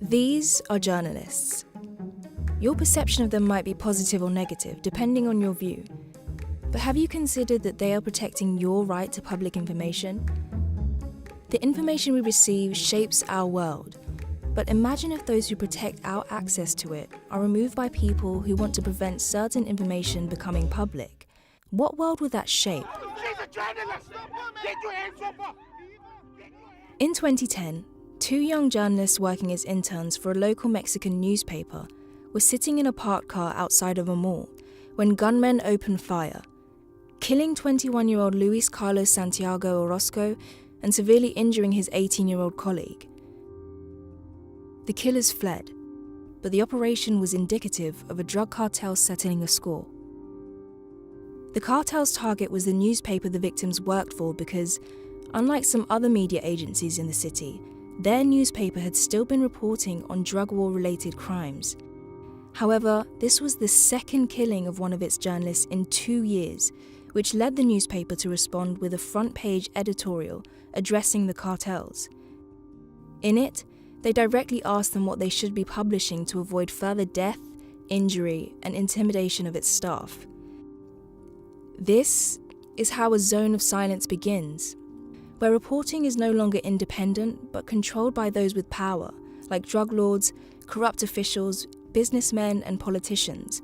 These are journalists. Your perception of them might be positive or negative, depending on your view. But have you considered that they are protecting your right to public information? The information we receive shapes our world. But imagine if those who protect our access to it are removed by people who want to prevent certain information becoming public. What world would that shape? She's a journalist! Get your hands off her! In 2010, two young journalists working as interns for a local Mexican newspaper were sitting in a parked car outside of a mall when gunmen opened fire, killing 21-year-old Luis Carlos Santiago Orozco and severely injuring his 18-year-old colleague. The killers fled, but the operation was indicative of a drug cartel settling a score. The cartel's target was the newspaper the victims worked for because, unlike some other media agencies in the city, their newspaper had still been reporting on drug war-related crimes. However, this was the second killing of one of its journalists in 2 years, which led the newspaper to respond with a front-page editorial addressing the cartels. In it, they directly asked them what they should be publishing to avoid further death, injury, and intimidation of its staff. This is how a zone of silence begins, where reporting is no longer independent but controlled by those with power, like drug lords, corrupt officials, businessmen, and politicians.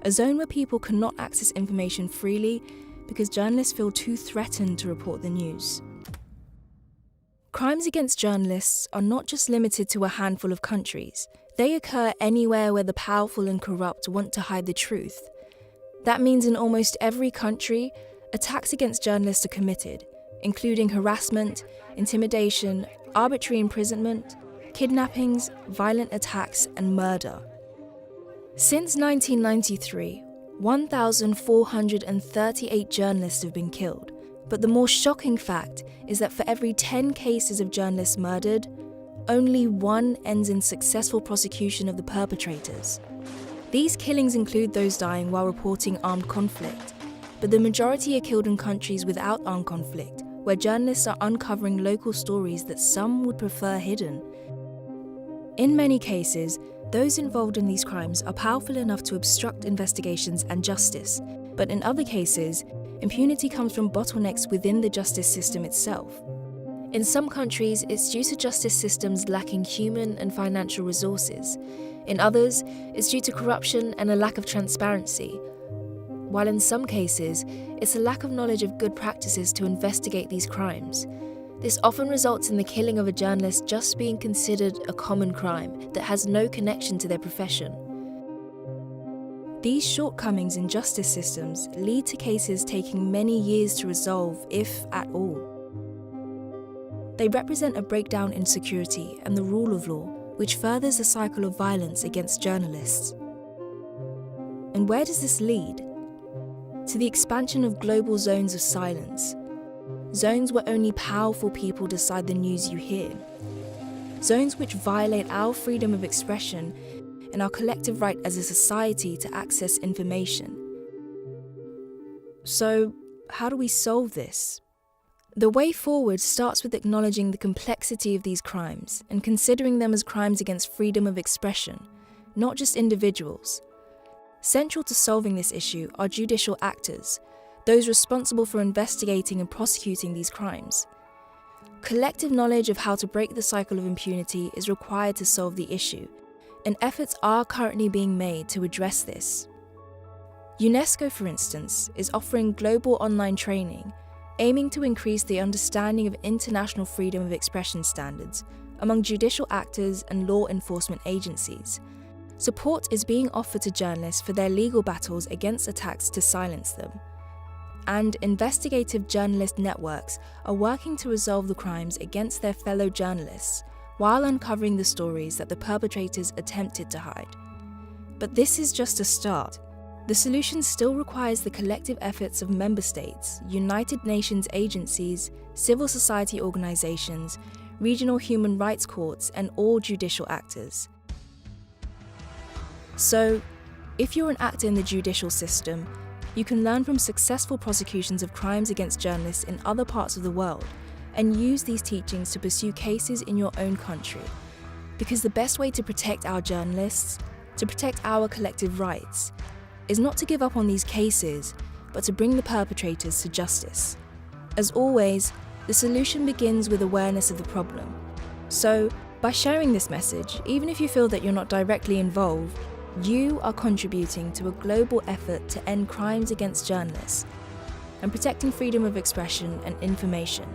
A zone where people cannot access information freely because journalists feel too threatened to report the news. Crimes against journalists are not just limited to a handful of countries. They occur anywhere where the powerful and corrupt want to hide the truth. That means in almost every country, attacks against journalists are committed, including harassment, intimidation, arbitrary imprisonment, kidnappings, violent attacks, and murder. Since 1993, 1,438 journalists have been killed. But the more shocking fact is that for every 10 cases of journalists murdered, only one ends in successful prosecution of the perpetrators. These killings include those dying while reporting armed conflict, but the majority are killed in countries without armed conflict, where journalists are uncovering local stories that some would prefer hidden. In many cases, those involved in these crimes are powerful enough to obstruct investigations and justice, but in other cases, impunity comes from bottlenecks within the justice system itself. In some countries, it's due to justice systems lacking human and financial resources. In others, it's due to corruption and a lack of transparency. While in some cases, it's a lack of knowledge of good practices to investigate these crimes. This often results in the killing of a journalist just being considered a common crime that has no connection to their profession. These shortcomings in justice systems lead to cases taking many years to resolve, if at all. They represent a breakdown in security and the rule of law, which furthers the cycle of violence against journalists. And where does this lead? To the expansion of global zones of silence. Zones where only powerful people decide the news you hear. Zones which violate our freedom of expression and our collective right as a society to access information. So, how do we solve this? The way forward starts with acknowledging the complexity of these crimes and considering them as crimes against freedom of expression, not just individuals. Central to solving this issue are judicial actors, those responsible for investigating and prosecuting these crimes. Collective knowledge of how to break the cycle of impunity is required to solve the issue, and efforts are currently being made to address this. UNESCO, for instance, is offering global online training, aiming to increase the understanding of international freedom of expression standards among judicial actors and law enforcement agencies. Support is being offered to journalists for their legal battles against attacks to silence them. And investigative journalist networks are working to resolve the crimes against their fellow journalists, while uncovering the stories that the perpetrators attempted to hide. But this is just a start. The solution still requires the collective efforts of member states, United Nations agencies, civil society organizations, regional human rights courts, and all judicial actors. So, if you're an actor in the judicial system, you can learn from successful prosecutions of crimes against journalists in other parts of the world and use these teachings to pursue cases in your own country. Because the best way to protect our journalists, to protect our collective rights, is not to give up on these cases, but to bring the perpetrators to justice. As always, the solution begins with awareness of the problem. So, by sharing this message, even if you feel that you're not directly involved, you are contributing to a global effort to end crimes against journalists and protecting freedom of expression and information.